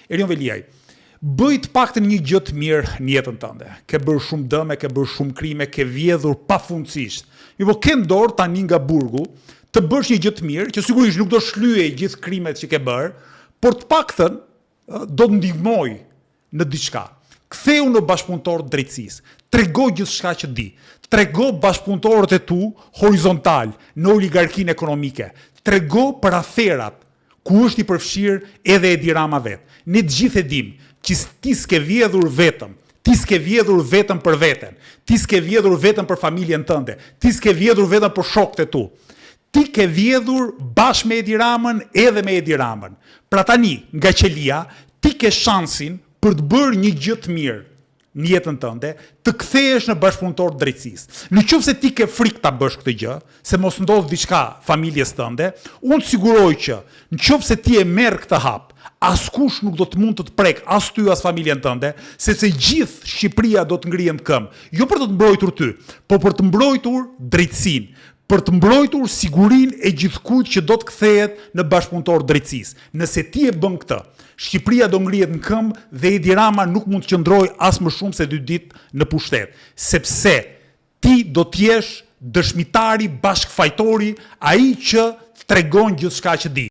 Erion Veliaj, bëj të paktën një gjë të mirë në jetën tënde. Ke bërë shumë dëme, ke bërë shumë krime, ke vjedhur pafundësisht. Po ke në dorë tani nga burgu të bësh një gjë të mirë, që sigurisht nuk do shlyej gjithë krimet që ke bërë, por të paktën do të ndihmoj në diçka. Ktheu në bashkëpunëtor të drejtësisë. Trego gjithçka që di. Trego bashkëpunëtorët e tu horizontal në oligarkinë ekonomike. Trego për aferat ku është i përfshirë edhe Edi Rama vetë. Ne të gjithë e dim që ti s'ke vjedhur vetëm, ti s'ke vjedhur vetëm për veten, ti s'ke vjedhur vetëm për familjen tënde, ti s'ke vjedhur vetëm për shokët e tu. Ti ke vjedhur bashkë me Edi Ramën edhe me Edi Ramën. Pra tani, nga qelia, ti ke shansin për të bërë një gjë të mirë në jetën tënde, të kthehesh në bashkëpunëtor të drejtësisë. Në qoftë se ti ke frikë ta bësh këtë gjë, se mos ndodh diçka familjes tënde, unë të siguroj që në qoftë se ti e merr këtë hap, askush nuk do të mund të të prek as ty as familjen tënde, sepse gjithë Shqipëria do të ngrihen në këmbë, jo për të mbrojtur ty, por për të mbrojtur drejtësinë, për të mbrojtur sigurinë e gjithkujt që do të kthehet në bashkëpunëtor drejtësisë. Nëse ti e bën këtë, Shqipëria do ngrihet në këmbë dhe Edi Rama nuk mund të qëndrojë as më shumë se 2 ditë në pushtet, sepse ti do të jesh dëshmitari, bashkëfajtori, ai që tregon gjithçka që di.